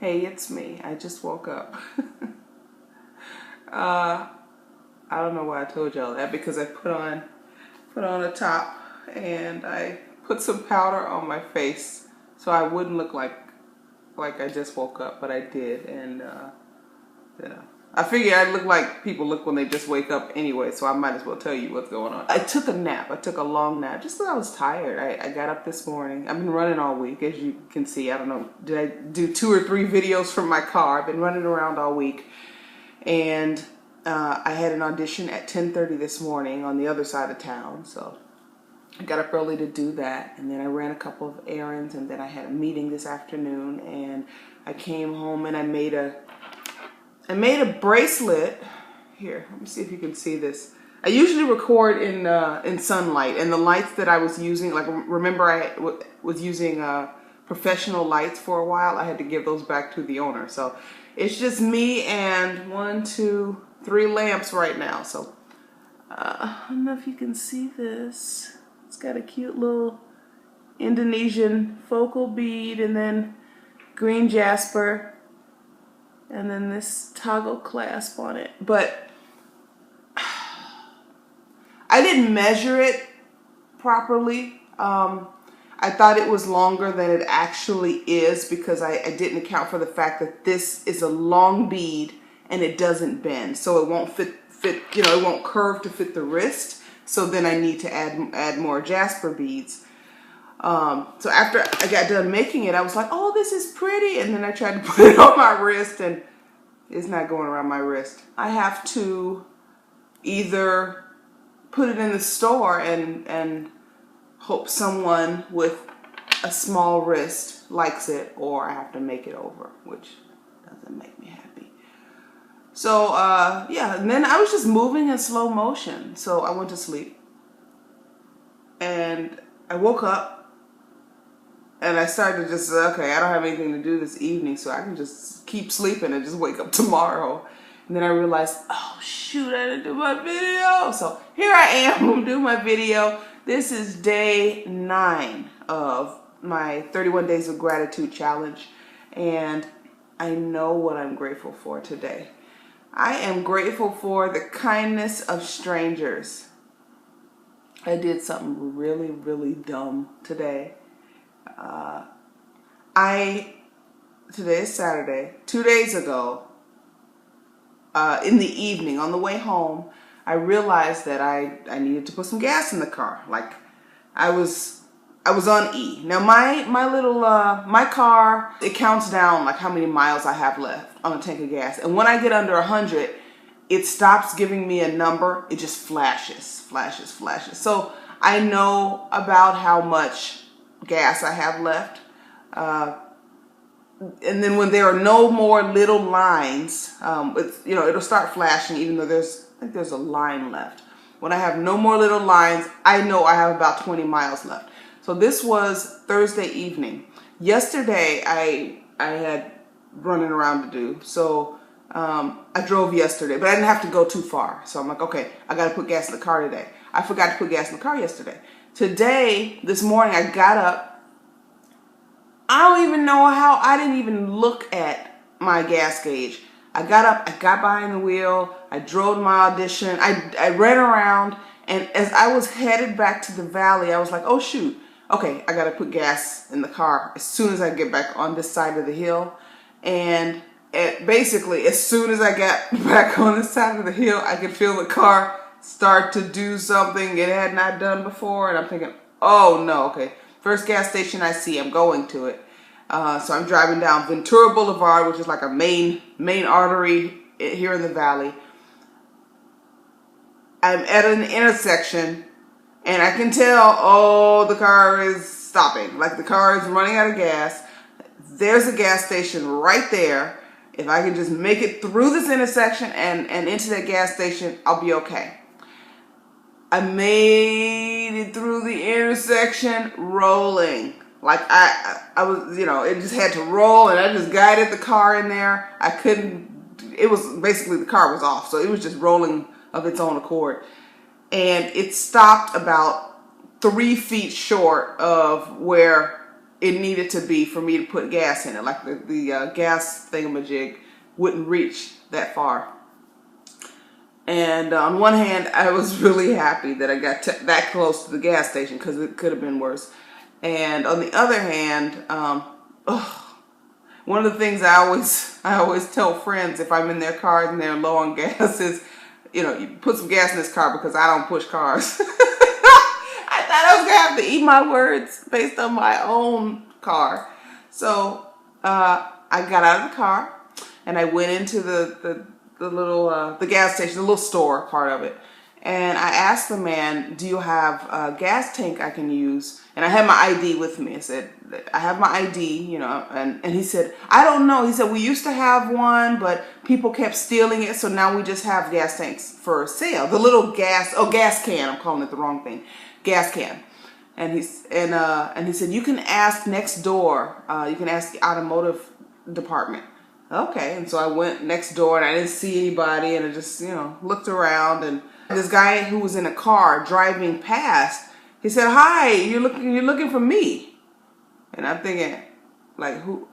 Hey, it's me. I just woke up. I don't know why I told y'all that because I put on a top and I put some powder on my face so I wouldn't look like I just woke up, but I did, and I figured I'd look like people look when they just wake up anyway, so I might as well tell you what's going on. I took a nap. I took a long nap just because I was tired. I got up this morning. I've been running all week, as you can see. I don't know, did I do 2 or 3 videos from my car? I've been running around all week, and I had an audition at 10:30 this morning on the other side of town, so I got up early to do that, and then I ran a couple of errands, and then I had a meeting this afternoon, and I came home and I made a bracelet. Here, let me see if you can see this. I usually record in sunlight, and the lights that I was using, like, remember I was using professional lights for a while. I had to give those back to the owner, so it's just me and 1, 2, 3 lamps right now. So I don't know if you can see this. It's got a cute little Indonesian focal bead, and then green jasper, and then this toggle clasp on it. But I didn't measure it properly. I thought it was longer than it actually is because I didn't account for the fact that this is a long bead and it doesn't bend, so it won't fit, it won't curve to fit the wrist. So then I need to add more jasper beads. So after I got done making it, I was like, oh, this is pretty. And then I tried to put it on my wrist, and it's not going around my wrist. I have to either put it in the store and hope someone with a small wrist likes it, or I have to make it over, which doesn't make me happy. So, yeah, and then I was just moving in slow motion. So I went to sleep, and I woke up, and I started to just, okay, I don't have anything to do this evening, so I can just keep sleeping and just wake up tomorrow. And then I realized, oh shoot, I didn't do my video. So here I am, I'm doing my video. This is day 9 of my 31 Days of Gratitude challenge, and I know what I'm grateful for today. I am grateful for the kindness of strangers. I did something really, really dumb today. Today is Saturday. 2 days ago, in the evening, on the way home, I realized that I needed to put some gas in the car. Like, I was on E. Now my car, it counts down like how many miles I have left on a tank of gas. And when I get under 100, it stops giving me a number. It just flashes. So I know about how much gas I have left. And then when there are no more little lines, it'll start flashing even though I think there's a line left. When I have no more little lines, I know I have about 20 miles left. So this was Thursday evening. Yesterday I had running around to do. So I drove yesterday, but I didn't have to go too far. So I'm like, okay, I got to put gas in the car today. I forgot to put gas in the car yesterday. Today, this morning, I got up. I don't even know how. I didn't even look at my gas gauge. I got up, I got behind the wheel, I drove my audition, I ran around, and as I was headed back to the valley, I was like, oh shoot, okay, I gotta put gas in the car as soon as I get back on this side of the hill. And basically, as soon as I got back on this side of the hill, I could feel the car start to do something it had not done before, and I'm thinking, oh no, okay, first gas station I see, I'm going to it. So I'm driving down Ventura Boulevard, which is like a main artery here in the valley. I'm at an intersection, and I can tell, oh, the car is stopping. Like, the car is running out of gas. There's a gas station right there. If I can just make it through this intersection and into that gas station, I'll be okay. I made it through the intersection rolling. Like, I was, it just had to roll, and I just guided the car in there. It was basically, the car was off, so it was just rolling of its own accord. And it stopped about 3 feet short of where it needed to be for me to put gas in it. Like the gas thingamajig wouldn't reach that far. And on one hand, I was really happy that I got that close to the gas station because it could have been worse. And on the other hand, one of the things I always tell friends if I'm in their cars and they're low on gas is, you put some gas in this car because I don't push cars. I thought I was going to have to eat my words based on my own car. So I got out of the car and I went into the little the gas station, the little store part of it, and I asked the man, "Do you have a gas tank I can use?" And I had my ID with me. I said, "I have my ID," and he said, "I don't know." He said, "We used to have one, but people kept stealing it, so now we just have gas tanks for sale. The little gas can. I'm calling it the wrong thing, gas can." And he said, "You can ask next door. You can ask the automotive department." Okay, and so I went next door and I didn't see anybody, and I just, looked around, and this guy who was in a car driving past, he said, "Hi, you're looking for me." And I'm thinking, like, who?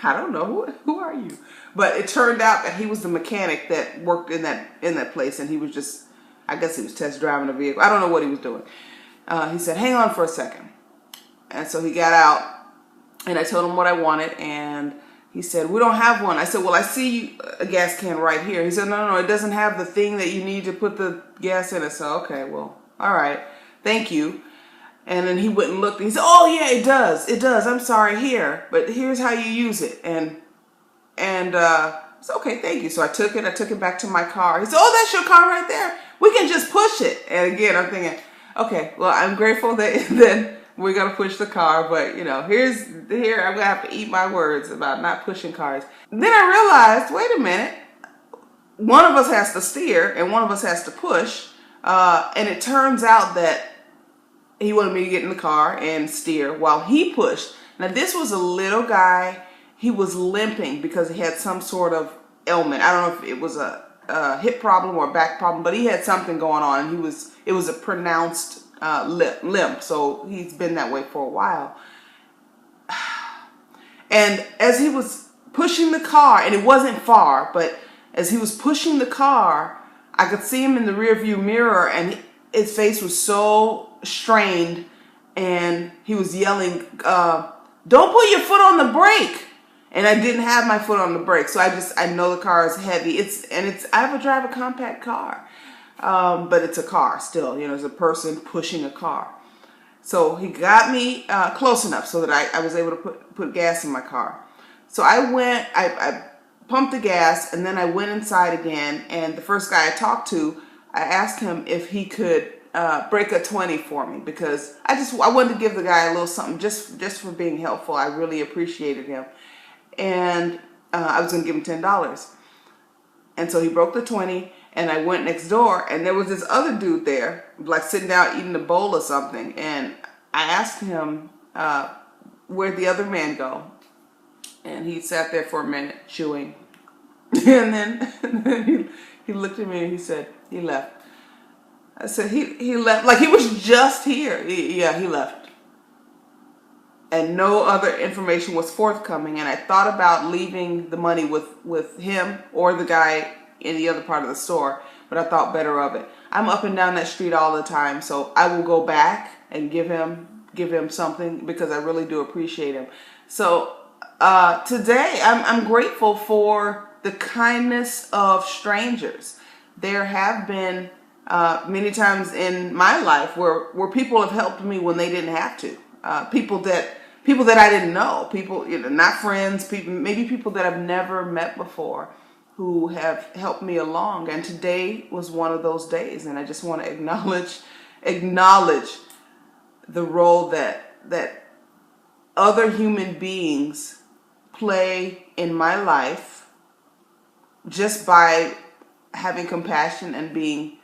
I don't know, who are you? But it turned out that he was the mechanic that worked in that place, and he was just, I guess he was test driving a vehicle. I don't know what he was doing. He said, "Hang on for a second." And so he got out, and I told him what I wanted, and he said, "We don't have one." I said, "Well, I see a gas can right here." He said, No, it doesn't have the thing that you need to put the gas in it." So, okay, well, all right, thank you. And then he went and looked, and he said, "Oh, yeah, it does. I'm sorry, here, but here's how you use it." And so, okay, thank you. So I took it back to my car. He said, "Oh, that's your car right there. We can just push it." And again, I'm thinking, okay, well, I'm grateful that we're going to push the car, but here I'm going to have to eat my words about not pushing cars. Then I realized, wait a minute, one of us has to steer and one of us has to push. And it turns out that he wanted me to get in the car and steer while he pushed. Now, this was a little guy. He was limping because he had some sort of ailment. I don't know if it was a hip problem or a back problem, but he had something going on. And it was a pronounced limp, so he's been that way for a while. And as he was pushing the car, and it wasn't far, but as he was pushing the car, I could see him in the rearview mirror, and his face was so strained, and he was yelling, "Don't put your foot on the brake!" And I didn't have my foot on the brake, so I know the car is heavy. I drive a compact car. But it's a car still, it's a person pushing a car. So he got me close enough so that I was able to put gas in my car. So I pumped the gas, and then I went inside again, and the first guy I talked to, I asked him if he could break a 20 for me, because I wanted to give the guy a little something just for being helpful. I really appreciated him. And I was going to give him $10. And so he broke the 20, and I went next door, and there was this other dude there, like sitting down eating a bowl or something. And I asked him, where'd the other man go? And he sat there for a minute chewing. And then he looked at me and he said, "He left." I said, he left? Like he was just here. Yeah, he left. And no other information was forthcoming. And I thought about leaving the money with him or the guy in the other part of the store, but I thought better of it. I'm up and down that street all the time, so I will go back and give him something, because I really do appreciate him. So today I'm grateful for the kindness of strangers. There have been many times in my life where people have helped me when they didn't have to. People that I didn't know, people, not friends, maybe people that I've never met before, who have helped me along. And today was one of those days, and I just want to acknowledge the role that other human beings play in my life, just by having compassion and being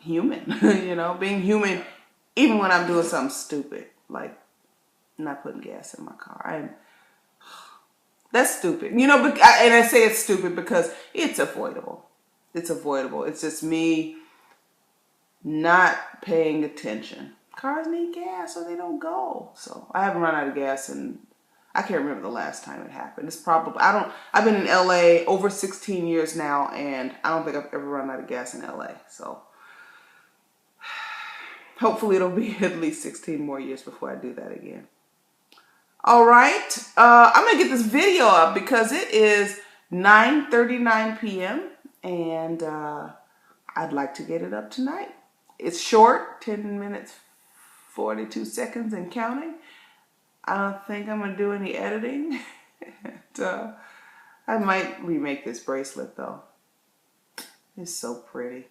human. Being human, even when I'm doing something stupid, like not putting gas in my car. That's stupid. And I say it's stupid because it's avoidable. It's avoidable. It's just me not paying attention. cars need gas or they don't go. So I haven't run out of gas, and I can't remember the last time it happened. It's probably, I've been in LA over 16 years now, and I don't think I've ever run out of gas in LA. So hopefully it'll be at least 16 more years before I do that again. All right, I'm gonna get this video up because it is 9:39 p.m. and I'd like to get it up tonight. It's short, 10 minutes, 42 seconds and counting. I don't think I'm gonna do any editing. And, I might remake this bracelet though. It's so pretty.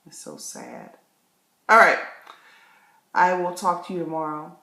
It's so sad. All right, I will talk to you tomorrow.